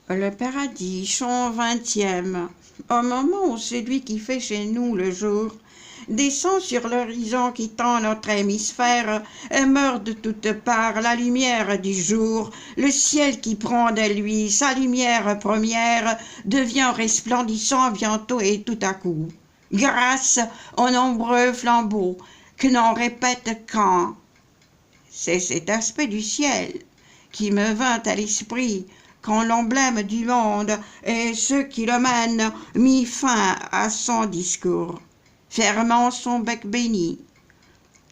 Le paradis, chant 20e. Au moment où celui qui fait chez nous le jour descend sur l'horizon quittant notre hémisphère et meurt de toutes parts la lumière du jour, le ciel qui prend de lui sa lumière première devient resplendissant bientôt et tout à coup, grâce aux nombreux flambeaux que l'on répète quand. C'est cet aspect du ciel qui me vint à l'esprit quand l'emblème du monde et ceux qui le mènent mit fin à son discours, fermant son bec béni,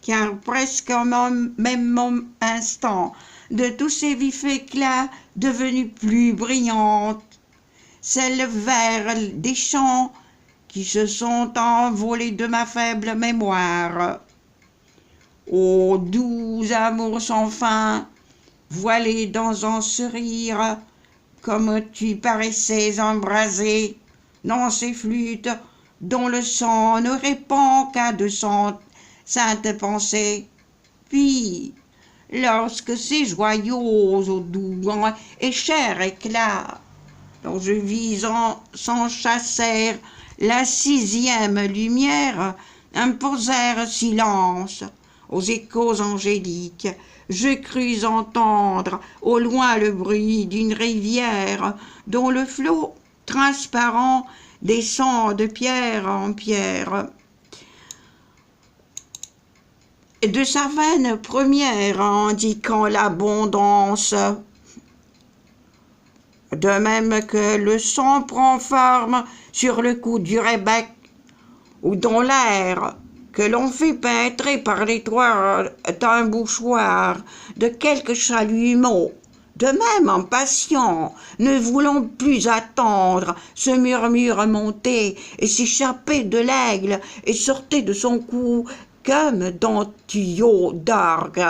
car presque au même instant, de tous ces vifs éclats devenus plus brillantes, s'élevèrent des chants qui se sont envolés de ma faible mémoire. Ô doux amour sans fin, voilé dans un sourire, comme tu paraissais embrasé dans ces flûtes dont le sang ne répand qu'à de saintes pensées. Puis, lorsque ces joyaux au doux et cher éclat, dont je vis s'enchâssèrent la 6e lumière, imposèrent silence aux échos angéliques, je crus entendre au loin le bruit d'une rivière dont le flot transparent descend de pierre en pierre. De sa veine première indiquant l'abondance, de même que le sang prend forme sur le cou du rebec, ou dans l'air que l'on fait pénétrer par l'étoile d'un bouchoir de quelque chalumeau, de même impatient, ne voulant plus attendre, ce murmure montait et s'échappait de l'aigle et sortait de son cou comme d'un tuyau d'orgue.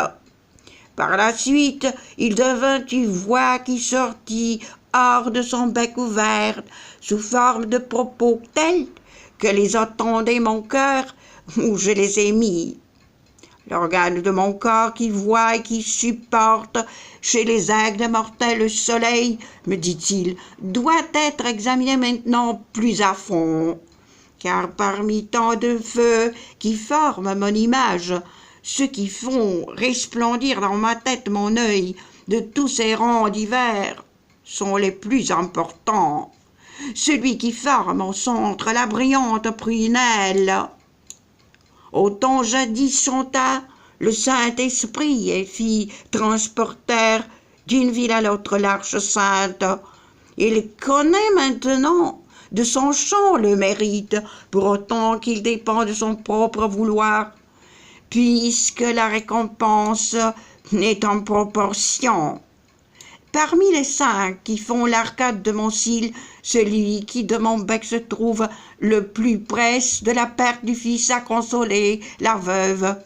Par la suite, il devint une voix qui sortit hors de son bec ouvert, sous forme de propos tels que les attendait mon cœur, où je les ai mis. L'organe de mon corps qui voit et qui supporte chez les aigles mortels le soleil, me dit-il, doit être examiné maintenant plus à fond, car parmi tant de feux qui forment mon image, ceux qui font resplendir dans ma tête mon œil de tous ces rangs divers sont les plus importants. Celui qui forme au centre la brillante prunelle. Autant jadis chanta le Saint-Esprit et fit transporter d'une ville à l'autre l'Arche sainte. Il connaît maintenant de son chant le mérite, pour autant qu'il dépend de son propre vouloir, puisque la récompense n'est en proportion. Parmi les 5 qui font l'arcade de mon cil, celui qui de mon bec se trouve le plus près de la perte du fils a consolé la veuve.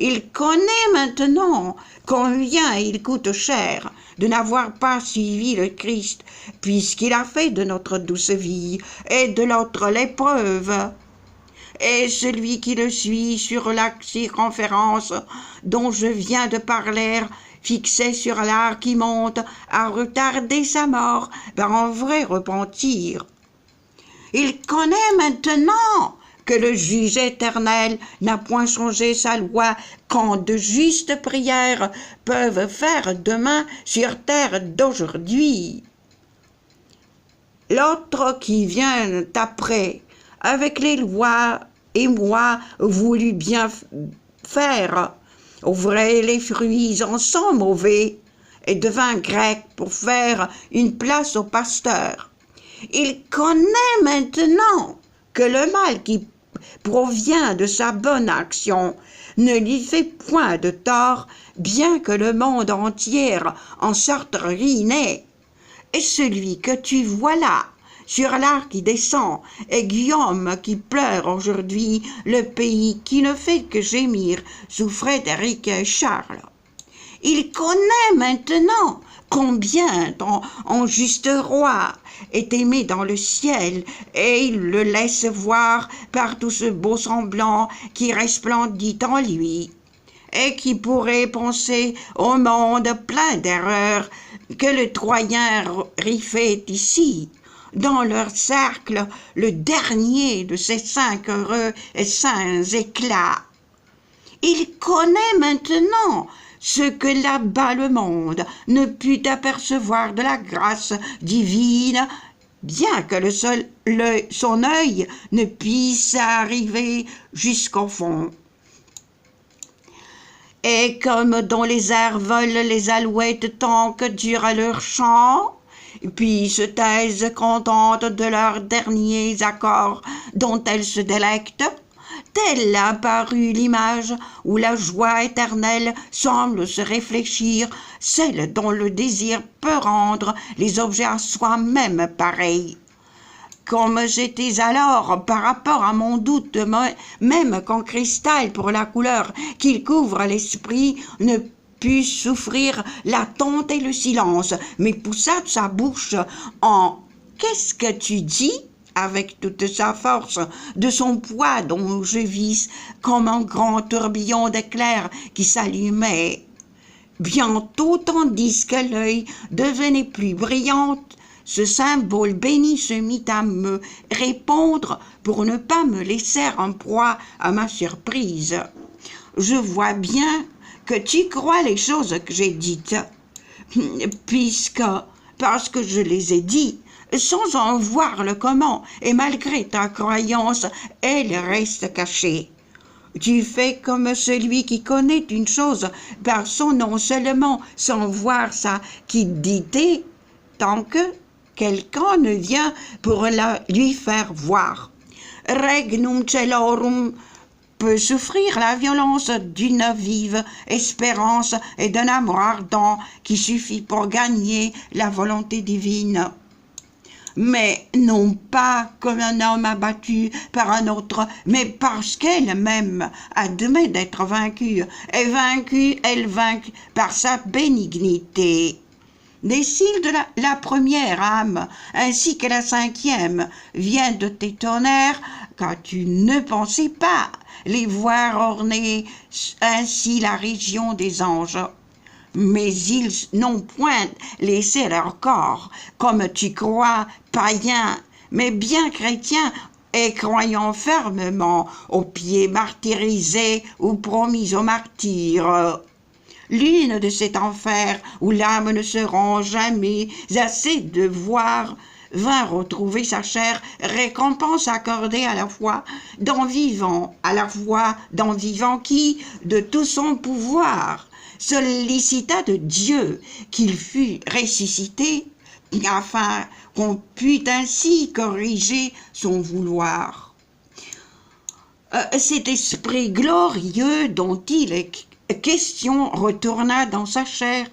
Il connaît maintenant combien il coûte cher de n'avoir pas suivi le Christ, puisqu'il a fait de notre douce vie et de l'autre l'épreuve. Et celui qui le suit sur la circonférence dont je viens de parler, fixé sur l'art qui monte, a retardé sa mort par un vrai repentir. Il connaît maintenant que le juge éternel n'a point changé sa loi, quand de justes prières peuvent faire demain sur terre d'aujourd'hui. L'autre qui vient après, avec les lois et moi voulu bien faire, ouvrait les fruits en sang mauvais et devint grec pour faire une place au pasteur. Il connaît maintenant que le mal qui provient de sa bonne action ne lui fait point de tort, bien que le monde entier en sorte ruiné. Et celui que tu vois là, sur l'arc qui descend, et Guillaume qui pleure aujourd'hui, le pays qui ne fait que gémir sous Frédéric et Charles. Il connaît maintenant combien ton juste roi est aimé dans le ciel, et il le laisse voir par tout ce beau semblant qui resplendit en lui, et qui pourrait penser au monde plein d'erreurs, que le Troyen riffait ici, dans leur cercle, le dernier de ces 5 heureux et saints éclats. Il connaît maintenant ce que là-bas le monde ne put apercevoir de la grâce divine, bien que son œil ne puisse arriver jusqu'au fond. Et comme dans les airs volent les alouettes tant que dure leur chant, puis se taisent contentes de leurs derniers accords dont elles se délectent, telle a paru l'image où la joie éternelle semble se réfléchir, celle dont le désir peut rendre les objets à soi-même pareils. Comme j'étais alors, par rapport à mon doute, même qu'en cristal pour la couleur qu'il couvre l'esprit, ne put souffrir l'attente et le silence, mais poussa de sa bouche en « Qu'est-ce que tu dis ?» avec toute sa force, de son poids dont je vis comme un grand tourbillon d'éclairs qui s'allumait. Bientôt, tandis que l'œil devenait plus brillant, ce symbole béni se mit à me répondre pour ne pas me laisser en proie à ma surprise. Je vois bien que tu crois les choses que j'ai dites, parce que je les ai dites, sans en voir le comment, et malgré ta croyance, elle reste cachée. Tu fais comme celui qui connaît une chose par son nom seulement, sans voir sa quiddité, tant que quelqu'un ne vient pour lui faire voir. Regnum celorum peut souffrir la violence d'une vive espérance et d'un amour ardent qui suffit pour gagner la volonté divine. Mais non pas comme un homme abattu par un autre, mais parce qu'elle-même admet d'être vaincue, et vaincue, elle vainc par sa bénignité. Les cils de la première âme, ainsi que la 5e, viennent de tes tonnerres, car tu ne pensais pas les voir orner ainsi la région des anges. Mais ils n'ont point laissé leur corps, comme tu crois, païen, mais bien chrétien, et croyant fermement aux pieds martyrisés ou promis aux martyrs. L'une de cet enfer où l'âme ne se rend jamais assez de voir vint retrouver sa chair, récompense accordée à la fois d'un vivant, qui, de tout son pouvoir, sollicita de Dieu qu'il fût ressuscité, afin qu'on pût ainsi corriger son vouloir. Cet esprit glorieux dont il est question retourna dans sa chair,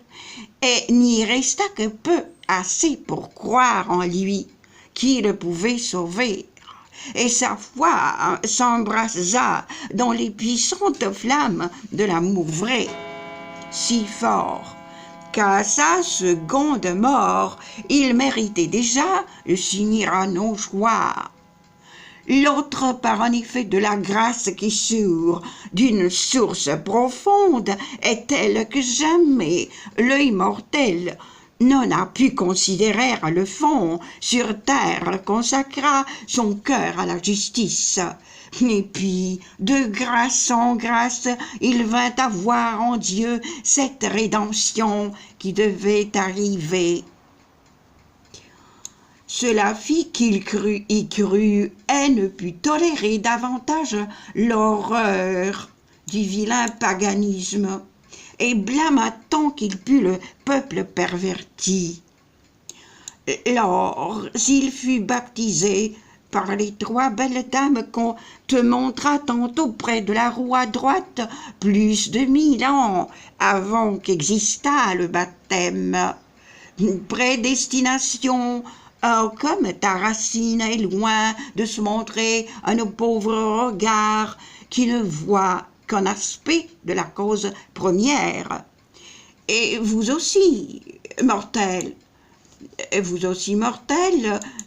et n'y resta que peu assez pour croire en lui, qui le pouvait sauver. Et sa foi s'embrasa dans les puissantes flammes de l'amour vrai, si fort qu'à sa seconde mort, il méritait déjà de s'unir à nos joies. L'autre par un effet de la grâce qui sourd d'une source profonde est telle que jamais l'œil mortel n'en a pu considérer le fond. Sur terre consacra son cœur à la justice. Et puis, de grâce en grâce, il vint avoir en Dieu cette rédemption qui devait arriver. Cela fit qu'il y crut et ne put tolérer davantage l'horreur du vilain paganisme, et blâma tant qu'il put le peuple perverti. Lors, il fut baptisé par les 3 belles dames qu'on te montra tantôt près de la roue à droite, plus de 1000 ans avant qu'existât le baptême. Prédestination, comme ta racine est loin de se montrer à nos pauvres regards qui ne voient qu'un aspect de la cause première. Et vous aussi, mortels,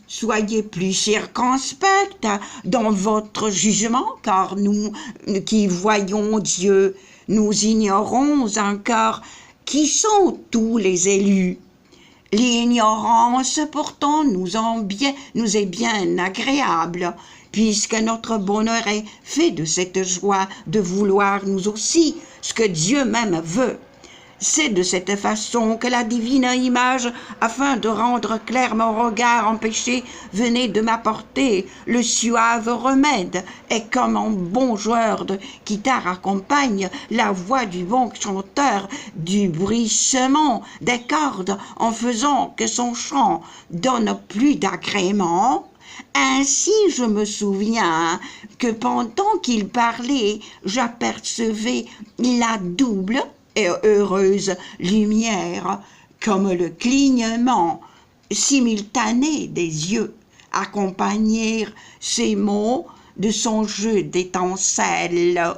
soyez plus circonspects dans votre jugement, car nous qui voyons Dieu, nous ignorons encore qui sont tous les élus. L'ignorance pourtant nous est bien agréable, puisque notre bonheur est fait de cette joie de vouloir nous aussi ce que Dieu même veut. C'est de cette façon que la divine image, afin de rendre clair mon regard empêché, venait de m'apporter le suave remède, et comme un bon joueur de guitare accompagne la voix du bon chanteur du bruissement des cordes en faisant que son chant donne plus d'agrément, ainsi je me souviens que pendant qu'il parlait, j'apercevais la double et heureuse lumière, comme le clignement simultané des yeux, accompagner ces mots de son jeu d'étincelles.